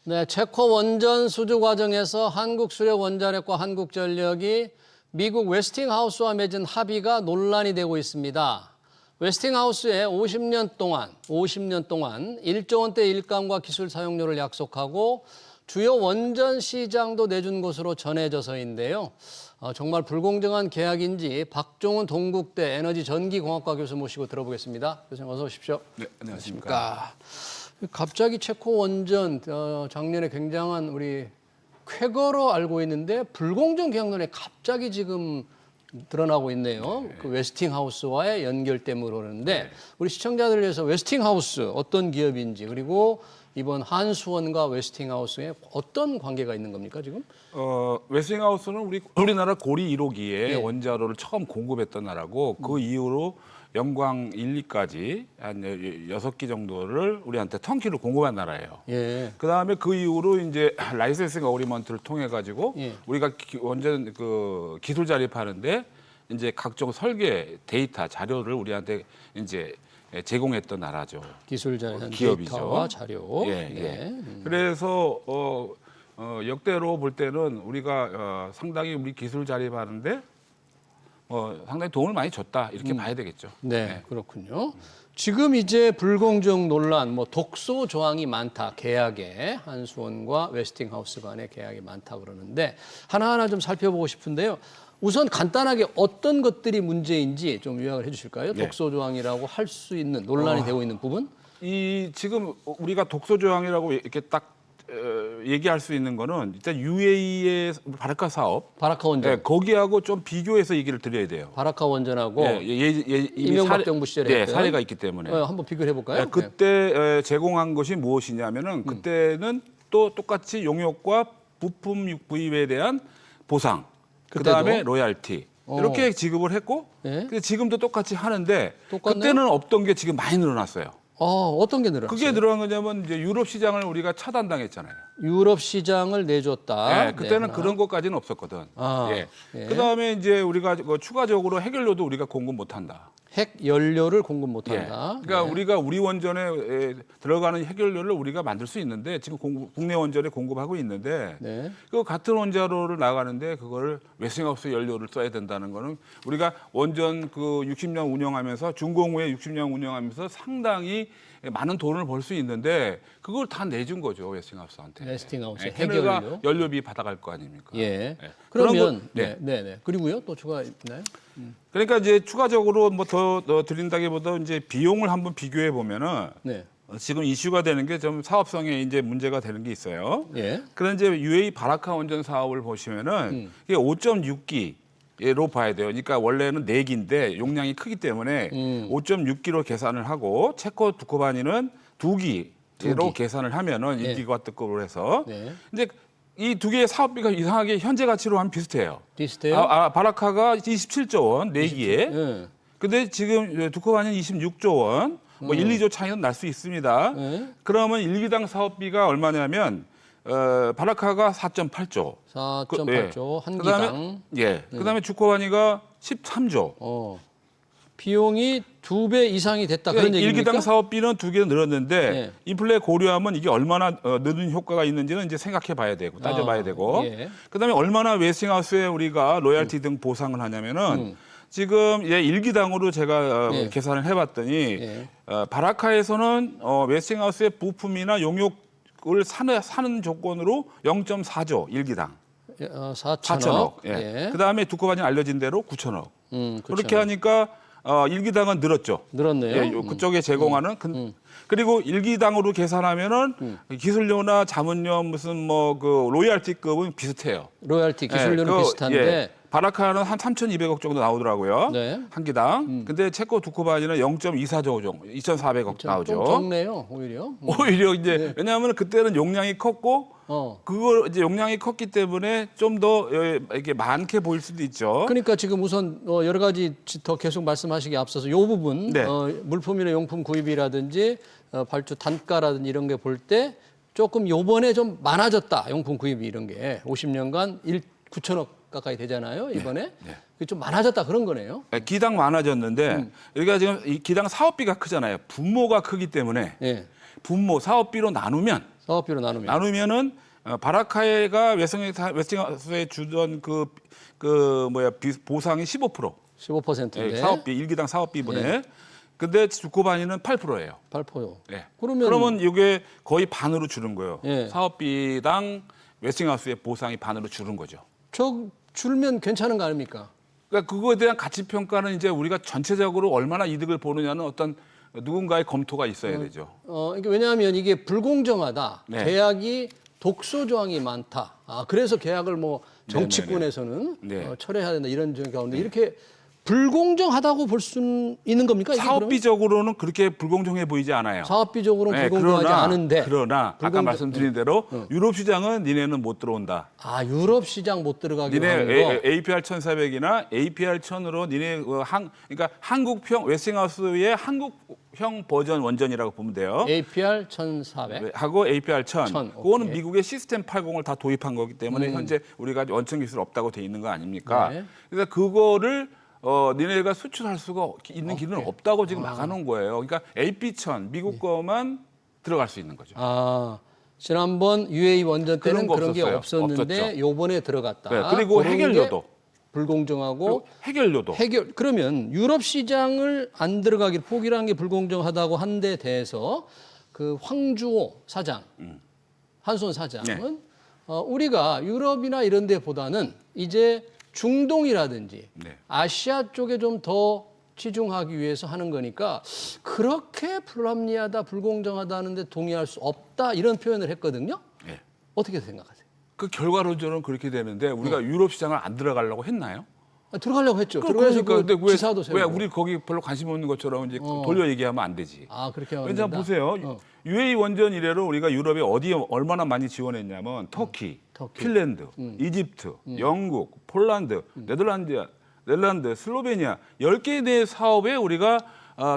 네, 체코 원전 수주 과정에서 한국수력원자력과 한국전력이 미국 웨스팅하우스와 맺은 합의가 논란이 되고 있습니다. 웨스팅하우스에 50년 동안 1조 원대 일감과 기술 사용료를 약속하고 주요 원전 시장도 내준 것으로 전해져서인데요. 정말 불공정한 계약인지 박종훈 동국대 에너지전기공학과 교수 모시고 들어보겠습니다. 교수님 어서 오십시오. 네, 안녕하십니까. 갑자기 체코 원전 작년에 굉장한 우리 쾌거로 알고 있는데 불공정 계약론에 갑자기 지금 드러나고 있네요. 네. 그 웨스팅하우스와의 연결 때문에 그러는데 우리 시청자들을 위해서 웨스팅하우스 어떤 기업인지 그리고 이번 한수원과 웨스팅하우스에 어떤 관계가 있는 겁니까 지금? 웨스팅하우스는 우리나라 고리 1호기에 네. 원자로를 처음 공급했던 나라고 그 이후로 영광 1, 2까지 한 6기 정도를 우리한테 턴키를 공급한 나라예요. 예. 그다음에 그 이후로 이제 라이센싱 어그리먼트를 통해 가지고 예. 우리가 원전 그 기술 자립하는데 이제 각종 설계 데이터 자료를 우리한테 이제 제공했던 나라죠. 기술 자산 기업이죠. 데이터와 자료. 예, 네. 예. 그래서 역대로 볼 때는 우리가 상당히 우리 기술 자립하는데 상당히 도움을 많이 줬다 이렇게 봐야 되겠죠. 네, 그렇군요. 지금 이제 불공정 논란, 독소 조항이 많다. 계약에 한수원과 웨스팅하우스 간의 계약이 많다 그러는데 하나하나 좀 살펴보고 싶은데요. 우선 간단하게 어떤 것들이 문제인지 좀 요약을 해주실까요? 네. 독소 조항이라고 할 수 있는 논란이 되고 있는 부분? 이 지금 우리가 독소 조항이라고 이렇게 딱 얘기할 수 있는 거는 일단 UAE의 바라카 사업, 바라카 원전, 거기하고 좀 비교해서 얘기를 드려야 돼요. 바라카 원전하고 이미 이명박 정부 시절에 했던 사례가 있기 때문에 한번 비교를 해볼까요? 그때 제공한 것이 무엇이냐면은 그때는 또 똑같이 용역과 부품 구입에 대한 보상, 그다음에 로얄티 이렇게 지급을 했고 네. 근데 지금도 똑같이 하는데 똑같네요? 그때는 없던 게 지금 많이 늘어났어요. 어떤 게 늘어났어요? 그게 늘어난 거냐면 이제 유럽 시장을 우리가 차단당했잖아요. 유럽 시장을 내줬다. 네, 그때는 하나. 그런 것까지는 없었거든. 예. 그다음에 이제 우리가 추가적으로 해결료도 우리가 공급 못한다. 핵 연료를 공급 못한다. 그러니까 우리가 우리 원전에 들어가는 해결료를 우리가 만들 수 있는데 지금 국내 원전에 공급하고 있는데 네. 그 같은 원자로를 나가는데 그거를 웨스팅하우스 연료를 써야 된다는 거는 우리가 원전 그 60년 운영하면서 준공후에 60년 운영하면서 상당히 많은 돈을 벌 수 있는데 그걸 다 내준 거죠 웨스팅하우스한테. 웨스팅하우스 걔네가 해결료. 연료비 받아갈 거 아닙니까? 예. 네. 그러면 그런 네. 그리고요 또 추가 있나요? 그러니까 이제 추가적으로 뭐 더 드린다기보다 이제 비용을 한번 비교해 보면은 네. 지금 이슈가 되는 게 좀 사업성에 이제 문제가 되는 게 있어요. 예. 그런데 이제 UAE 바라카 원전 사업을 보시면은 이게 5.6기로 봐야 돼요. 그러니까 원래는 4기인데 용량이 크기 때문에 5.6기로 계산을 하고 체코 두코바니는 2기로 계산을 하면은 네. 1기가와트급으로 해서 네. 근데 이 두 개의 사업비가 이상하게 현재 가치로 하면 비슷해요. 비슷해요? 바라카가 27조 원, 4기에. 예. 근데 지금 두코바니는 26조 원, 1, 2조 차이는 날 수 있습니다. 네. 그러면 1기당 사업비가 얼마냐면 바라카가 4.8조. 4.8조 한 그다음에 기당. 그다음에 두코바니가 13조. 비용이 2배 이상이 됐다 그런 그러니까 얘기입니까? 1기당 사업비는 2개 늘었는데 네. 인플레 고려하면 이게 얼마나 느는 효과가 있는지는 이제 생각해 봐야 되고 따져봐야 되고 예. 그다음에 얼마나 웨스팅하우스에 우리가 로얄티 등 보상을 하냐면은 지금 1기당으로 제가 예. 계산을 해봤더니 예. 바라카에서는 웨스팅하우스의 부품이나 용역을 사는 조건으로 0.4조 1기당 4천억. 예. 그다음에 두코바니 알려진 대로 9천억. 그렇게 9천억. 하니까 1기당은 늘었죠. 늘었네요. 예, 그쪽에 제공하는 그리고 1기당으로 계산하면은 기술료나 자문료 무슨 뭐 그 로얄티급은 비슷해요. 로얄티 기술료는 그, 비슷한데 바라카는 한 3,200억 정도 나오더라고요. 네. 한 기당. 근데 체코 두코바니는 0.24조 정도, 2,400억 나오죠. 좀 적네요, 오히려. 오히려 이제 왜냐하면 그때는 용량이 컸고 그걸 이제 용량이 컸기 때문에 좀 더 이렇게 많게 보일 수도 있죠. 그러니까 지금 우선 여러 가지 더 계속 말씀하시기 앞서서 이 부분 네. 물품이나 용품 구입이라든지 발주 단가라든지 이런 게 볼 때 조금 요번에 좀 많아졌다. 용품 구입이 이런 게 50년간 9천억 가까이 되잖아요. 이번에. 그게 좀 많아졌다 그런 거네요. 기당 많아졌는데 우리가 지금 이 기당 사업비가 크잖아요. 분모가 크기 때문에 예. 분모 사업비로 나누면 사업비로 나누면 나누면은 바라카이가 웨스팅하우스에 주던 보상이 15%. 15%인데 사업비 일기당 사업비분에. 근데 두코바니는 8%예요. 8%. 예. 그러면 그러면 이게 거의 반으로 줄은 거예요. 예. 사업비당 웨스팅하우스의 보상이 반으로 줄은 거죠. 줄면 괜찮은 거 아닙니까? 그러니까 그거에 대한 가치 평가는 이제 우리가 전체적으로 얼마나 이득을 보느냐는 어떤 누군가의 검토가 있어야 되죠. 이게 왜냐하면 이게 불공정하다. 네. 계약이 독소 조항이 많다. 그래서 계약을 뭐 정치권에서는 네. 철회해야 된다 이런 가운데 이렇게 불공정하다고 볼 수 있는 겁니까? 이게 그러면? 사업비적으로는 그렇게 불공정해 보이지 않아요. 사업비적으로는 불공정하지 않은데. 그러나 아까 말씀드린 대로 유럽 시장은 니네는 못 들어온다. 유럽 시장 못 들어가게 하는 거. 니네 APR 1400이나 APR 1000으로 니네 그러니까 한국형 웨스팅하우스의 한국형 버전 원전이라고 보면 돼요. APR 1400. 하고 APR 1000. 1000, 그거는 오케이. 미국의 시스템 80을 다 도입한 거기 때문에 현재 우리가 원천 기술 없다고 돼 있는 거 아닙니까? 네. 그래서 그거를 니네가 수출할 수가 있는 길은 없다고 지금 막아놓은 거예요. 그러니까 AP1000 미국 거만 들어갈 수 있는 거죠. 지난번 UAE 원전 때는 그런 게 없었어요. 없었는데 없었죠. 요번에 들어갔다. 네, 그리고 그런 해결료도. 게 불공정하고 해결료도. 그러면 유럽 시장을 안 들어가기 포기라는 게 불공정하다고 한 데 대해서 그 황주호 사장, 한손 사장은 우리가 유럽이나 이런 데보다는 이제 중동이라든지 네. 아시아 쪽에 좀 더 치중하기 위해서 하는 거니까 그렇게 불합리하다, 불공정하다는데 동의할 수 없다 이런 표현을 했거든요. 네. 어떻게 생각하세요? 그 결과론적으로는 그렇게 되는데 우리가 유럽 시장을 안 들어가려고 했나요? 들어가려고 했죠. 들어가서 그러니까 근데 기사도 세우고. 왜 우리 거기 별로 관심 없는 것처럼 이제 돌려 얘기하면 안 되지. 그렇게 하면 왜냐면 된다? 보세요. UAE 원전 이래로 우리가 유럽에 어디에 얼마나 많이 지원했냐면 터키, 핀란드, 이집트, 영국, 폴란드, 네덜란드, 슬로베니아 10개 내 사업에 우리가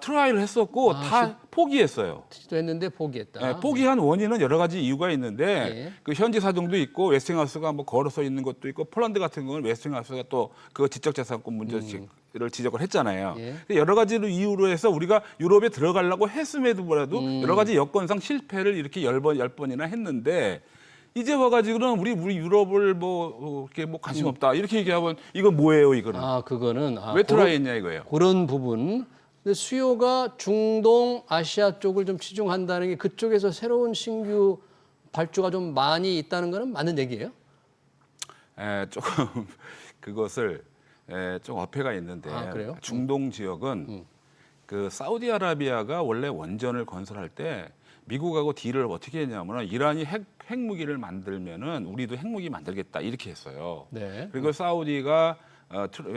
트라이를 했었고 다 포기했어요. 시도 했는데 포기했다. 네, 포기한 원인은 여러 가지 이유가 있는데 네. 그 현지 사정도 있고 웨스팅하우스가 뭐 걸어서 있는 것도 있고 폴란드 같은 경우는 웨스팅하우스가 또 그 지적재산권 문제를 지적을 했잖아요. 예. 여러 가지로 이유로 해서 우리가 유럽에 들어가려고 했음에도 불구하고 여러 가지 여건상 실패를 이렇게 10번이나 했는데 이제 와가지고는 우리 유럽을 이렇게 관심 없다 이렇게 얘기하면 이건 뭐예요 이거는 그거는 왜 트라이했냐 이거예요. 그런 부분. 근데 수요가 중동, 아시아 쪽을 좀 치중한다는 게 그쪽에서 새로운 신규 발주가 좀 많이 있다는 거는 맞는 얘기예요? 조금 그것을 좀 어폐가 있는데 그래요? 중동 지역은 그 사우디아라비아가 원래 원전을 건설할 때 미국하고 딜을 어떻게 했냐면 이란이 핵무기를 만들면은 우리도 핵무기 만들겠다 이렇게 했어요. 네. 그리고 사우디가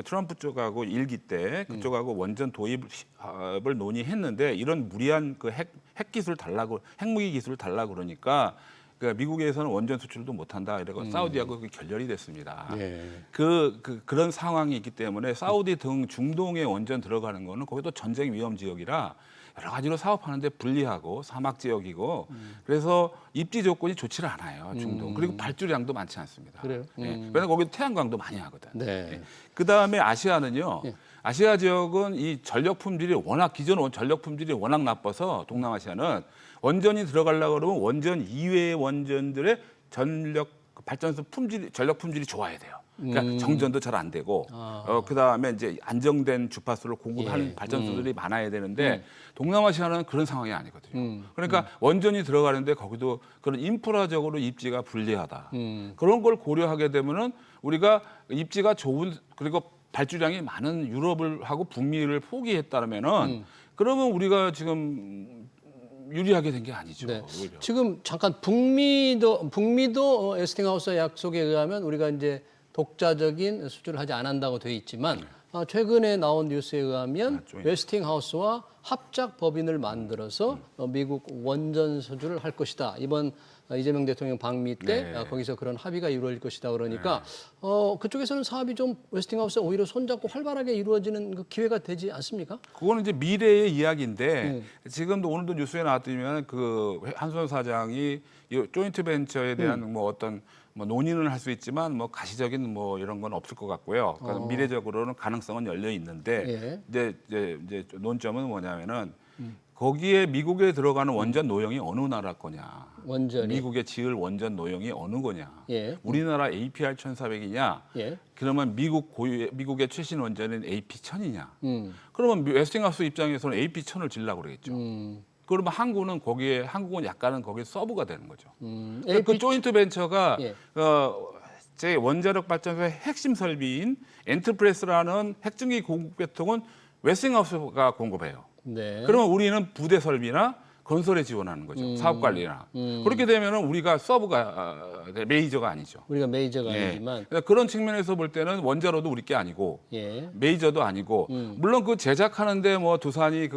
트럼프 쪽하고 일기 때 그쪽하고 원전 도입을 논의했는데 이런 무리한 그 핵 기술 달라고 핵무기 기술을 달라고 그러니까 미국에서는 원전 수출도 못한다 이래서 사우디하고 결렬이 됐습니다. 예. 그런 상황이 있기 때문에 사우디 등 중동에 원전 들어가는 거는 거기도 전쟁 위험 지역이라 여러 가지로 사업하는데 불리하고 사막 지역이고 그래서 입지 조건이 좋지를 않아요 중동. 그리고 발주량도 많지 않습니다. 그래요? 왜냐하면 거기도 태양광도 많이 하거든. 네. 그 다음에 아시아는요. 아시아 지역은 이 전력 품질이 기존 전력 품질이 워낙 나빠서 동남아시아는 원전이 들어가려고 그러면 원전 이외의 원전들의 발전소 전력 품질이 좋아야 돼요. 그러니까 정전도 잘 안 되고 그 다음에 이제 안정된 주파수를 공급하는 발전소들이 많아야 되는데 동남아시아는 그런 상황이 아니거든요. 그러니까 원전이 들어가는데 거기도 그런 인프라적으로 입지가 불리하다. 그런 걸 고려하게 되면은 우리가 입지가 좋은 그리고 발주량이 많은 유럽을 하고 북미를 포기했다면은 그러면 우리가 지금 유리하게 된 게 아니죠. 네. 오히려. 지금 잠깐 북미도 웨스팅하우스 약속에 의하면 우리가 이제 독자적인 수주를 하지 않는다고 돼 있지만 최근에 나온 뉴스에 의하면 웨스팅하우스와 합작 법인을 만들어서 미국 원전 수주를 할 것이다. 이번 이재명 대통령 방미 때 거기서 그런 합의가 이루어질 것이다 그러니까 그쪽에서는 사업이 좀 웨스팅하우스에 오히려 손잡고 활발하게 이루어지는 그 기회가 되지 않습니까? 그거는 이제 미래의 이야기인데 지금도 오늘도 뉴스에 나왔더니면 그 한손 사장이 이 조인트 벤처에 대한 뭐 어떤 논의는 할 수 있지만 가시적인 이런 건 없을 것 같고요. 그러니까 미래적으로는 가능성은 열려 있는데 이제 논점은 뭐냐면은 거기에 미국에 들어가는 원전 노형이 어느 나라 거냐? 원전이. 미국에 지을 원전 노형이 어느 거냐? 예. 우리나라 APR 1400이냐? 예. 그러면 미국의 최신 원전은 AP 1000이냐? 그러면 웨스팅하우스 입장에서는 AP 1000을 질라고 그러겠죠. 그러면 한국은 약간은 거기에 서브가 되는 거죠. 그러니까 그 조인트 벤처가 예. 제 원자력 발전소의 핵심 설비인 엔터프레스라는 핵전기 공급 계통은 웨스팅하우스가 공급해요. 네. 그러면 우리는 부대 설비나 건설에 지원하는 거죠. 사업 관리나. 그렇게 되면은 우리가 서브가 메이저가 아니죠. 우리가 메이저가 예. 아니지만 그러니까 그런 측면에서 볼 때는 원자로도 우리 게 아니고 예. 메이저도 아니고 물론 그 제작하는데 뭐 두산이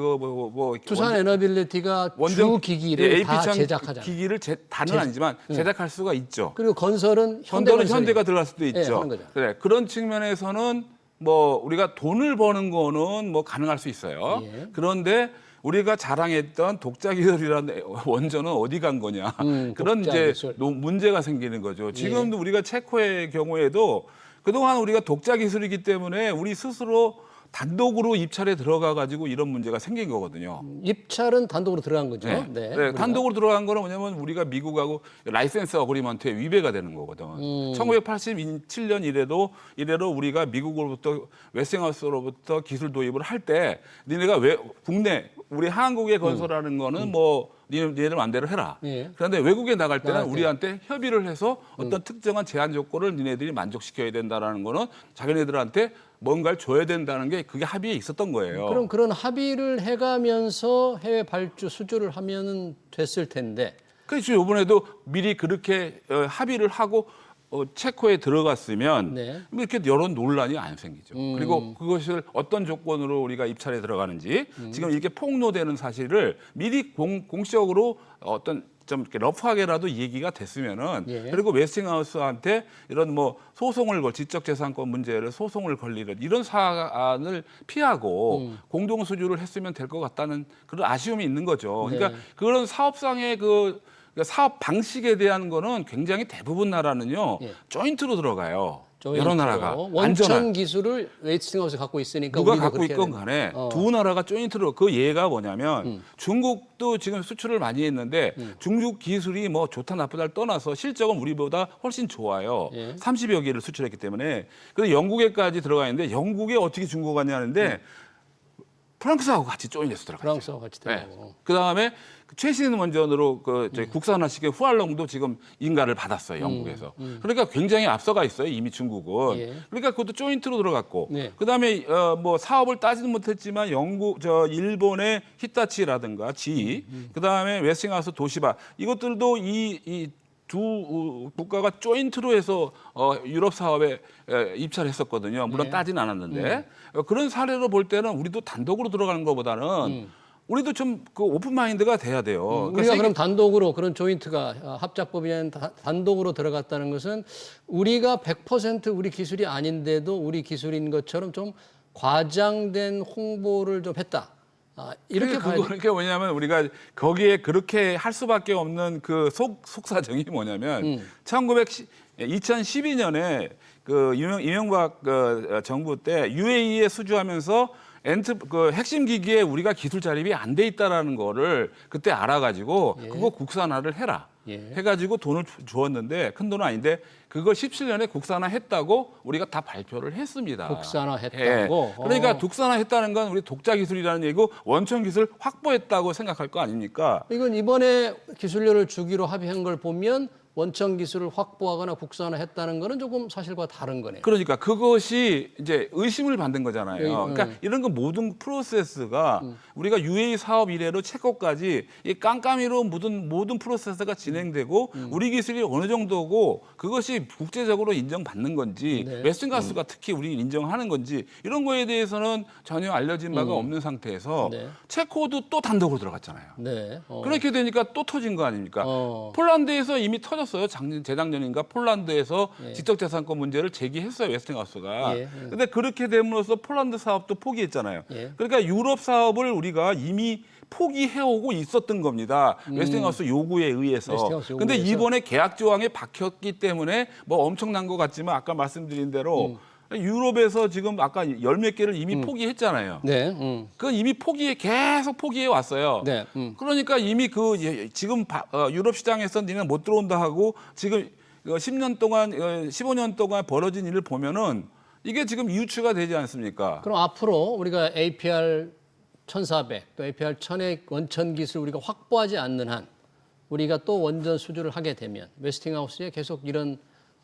두산 에너빌리티가 주 기기를 AP 다 1000 제작하잖아요. 기기를 다는 아니지만 제작할 수가 있죠. 그리고 건설은 현대가 들어갈 수도 예, 있죠. 하는 거죠. 그래 그런 측면에서는 뭐 우리가 돈을 버는 거는 뭐 가능할 수 있어요. 예. 그런데 우리가 자랑했던 독자 기술이라는 원전은 어디 간 거냐 그런 독자 이제 기술. 문제가 생기는 거죠. 지금도 우리가 체코의 경우에도 그동안 우리가 독자 기술이기 때문에 우리 스스로 단독으로 입찰에 들어가 가지고 이런 문제가 생긴 거거든요. 입찰은 단독으로 들어간 거죠. 네. 네. 네, 우리가. 단독으로 들어간 거는 뭐냐면 우리가 미국하고 라이센스 어그리먼트에 위배가 되는 거거든. 1987년 이래로 우리가 미국으로부터 웨스팅하우스로부터 기술 도입을 할 때 니네가 왜 국내 우리 한국에 건설하는 거는 뭐 니네들 마음대로 해라. 예. 그런데 외국에 나갈 때는 나갈 때. 우리한테 협의를 해서 어떤 특정한 제한 조건을 니네들이 만족시켜야 된다라는 거는 자기네들한테 뭔가를 줘야 된다는 게 그게 합의에 있었던 거예요. 그럼 그런 합의를 해가면서 해외 발주 수주를 하면은 됐을 텐데. 그렇죠. 이번에도 미리 그렇게 합의를 하고 체코에 들어갔으면 네. 이렇게 이런 논란이 안 생기죠. 그리고 그것을 어떤 조건으로 우리가 입찰에 들어가는지 지금 이렇게 폭로되는 사실을 미리 공식적으로 어떤 좀 이렇게 러프하게라도 얘기가 됐으면은 예. 그리고 웨스팅하우스한테 이런 뭐 지적재산권 문제를 소송을 걸리는 이런 사안을 피하고 공동 수주를 했으면 될 것 같다는 그런 아쉬움이 있는 거죠. 그러니까 네. 그런 사업상의 그러니까 사업 방식에 대한 거는 굉장히 대부분 나라는요 예. 조인트로 들어가요. 여러 조인트로. 나라가 원천 안전한 기술을 웨스팅하우스 갖고 있으니까 누가 우리도 갖고 그렇게 있건 해야 간에 되는. 두 나라가 조인트로 그 예가 뭐냐면 중국도 지금 수출을 많이 했는데 중국 기술이 뭐 좋다 나쁘다를 떠나서 실적은 우리보다 훨씬 좋아요. 예. 30여 개를 수출했기 때문에 그래서 영국에까지 들어가 있는데 영국에 어떻게 중국가 하냐는데 프랑스하고 같이 조인해서 들어갔죠. 프랑스와 같이 네. 되고. 그다음에 최신 원전으로 저희 국산화시킨 후알롱도 지금 인가를 받았어요, 영국에서. 그러니까 굉장히 앞서가 있어요, 이미 중국은. 예. 그러니까 그것도 조인트로 들어갔고. 네. 그다음에 뭐 사업을 따지는 못했지만 일본의 히타치라든가 GE, 그다음에 웨스팅하우스 도시바 이것들도 이 두 국가가 조인트로 해서 유럽 사업에 입찰했었거든요. 물론 따지는 않았는데 그런 사례로 볼 때는 우리도 단독으로 들어가는 것보다는 우리도 좀 그 오픈 마인드가 돼야 돼요. 우리가 그럼 단독으로 그런 조인트가 합작법이 아니라 단독으로 들어갔다는 것은 우리가 100% 우리 기술이 아닌데도 우리 기술인 것처럼 좀 과장된 홍보를 좀 했다. 이렇게 봐야 그게 뭐냐면 우리가 거기에 그렇게 할 수밖에 없는 그 속사정이 뭐냐면 2012년에 그 이명박 정부 때 UAE에 수주하면서 핵심 기기에 우리가 기술 자립이 안 돼 있다라는 거를 그때 알아가지고 그거 국산화를 해라. 해가지고 돈을 주었는데 큰 돈은 아닌데 그걸 17년에 국산화했다고 우리가 다 발표를 했습니다. 국산화했다고. 그러니까 국산화했다는 건 우리 독자 기술이라는 얘기고 원천 기술 확보했다고 생각할 거 아닙니까? 이건 이번에 기술료를 주기로 합의한 걸 보면 원천 기술을 확보하거나 국산화했다는 거는 조금 사실과 다른 거네요. 그러니까 그것이 이제 의심을 받는 거잖아요. 그러니까 이런 거 모든 프로세스가 우리가 UA 사업 이래로 체코까지 이 깜깜이로 모든 프로세스가 진행되고 우리 기술이 어느 정도고 그것이 국제적으로 인정받는 건지 웨스팅하우스가 특히 우리 인정하는 건지 이런 거에 대해서는 전혀 알려진 바가 없는 상태에서 체코도 또 단독으로 들어갔잖아요. 네. 그렇게 되니까 또 터진 거 아닙니까? 폴란드에서 이미 터졌어요. 재작년인가 폴란드에서 지적재산권 문제를 제기했어요. 웨스팅하우스가. 근데 그렇게 됨으로써 폴란드 사업도 포기했잖아요. 그러니까 유럽 사업을 우리가 이미 포기해오고 있었던 겁니다. 웨스팅하우스 요구에 의해서. 근데 이번에 계약 조항에 박혔기 때문에 뭐 엄청난 것 같지만 아까 말씀드린 대로 유럽에서 지금 아까 열 몇 개를 이미 포기했잖아요. 네. 그 이미 계속 포기해 왔어요. 네. 그러니까 이미 지금 유럽 시장에서 니는 못 들어온다 하고 지금 10년 동안 15년 동안 벌어진 일을 보면은 이게 지금 유추가 되지 않습니까? 그럼 앞으로 우리가 APR 1400 또 APR 1000의 원천 기술 우리가 확보하지 않는 한 우리가 또 원전 수주를 하게 되면 웨스팅하우스에 계속 이런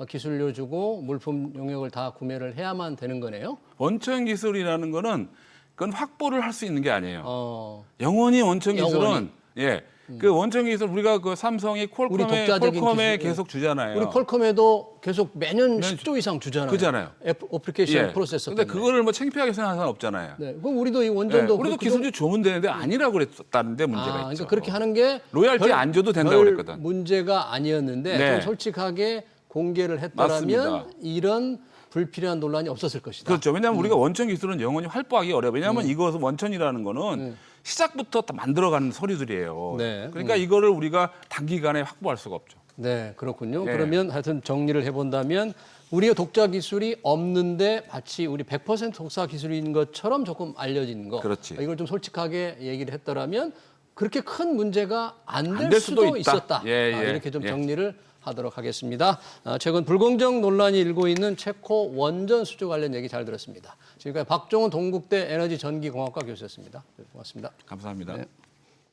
기술료 주고 물품 용역을 다 구매를 해야만 되는 거네요. 원천 기술이라는 거는 그건 확보를 할 수 있는 게 아니에요. 예. 영원히 원천 기술은 영원히. 그 원천 기술 우리가 그 삼성이 우리 독자적인 퀄컴에 기술. 계속 주잖아요. 우리 퀄컴에도 계속 매년 10조 이상 주잖아요. 그잖아요. 어플리케이션 프로세서 근데 때문에. 그거를 뭐 창피하게 생각하는 사람 없잖아요. 네. 그럼 우리도 이 원전도 우리도 기술주 주면 되는데 아니라고 그랬다는데 문제가 있죠. 그러니까 그렇게 하는 게 로열티 안 줘도 된다고 별 그랬거든. 문제가 아니었는데 네. 좀 솔직하게 공개를 했더라면 맞습니다. 이런 불필요한 논란이 없었을 것이다. 그렇죠. 왜냐하면 우리가 원천 기술은 영원히 활보하기 어려워요. 왜냐하면 이것은 원천이라는 거는 시작부터 다 만들어가는 서류들이에요. 네. 그러니까 이거를 우리가 단기간에 확보할 수가 없죠. 네, 그렇군요. 네. 그러면 하여튼 정리를 해본다면 우리가 독자 기술이 없는데 마치 우리 100% 독자 기술인 것처럼 조금 알려진 거. 그렇지. 이걸 좀 솔직하게 얘기를 했더라면 그렇게 큰 문제가 안 안 될 될 수도 수도 있다. 있었다. 예, 예, 이렇게 좀 예. 정리를 하도록 하겠습니다. 최근 불공정 논란이 일고 있는 체코 원전 수주 관련 얘기 잘 들었습니다. 지금까지 박종훈 동국대 에너지 전기공학과 교수였습니다. 고맙습니다. 감사합니다. 네.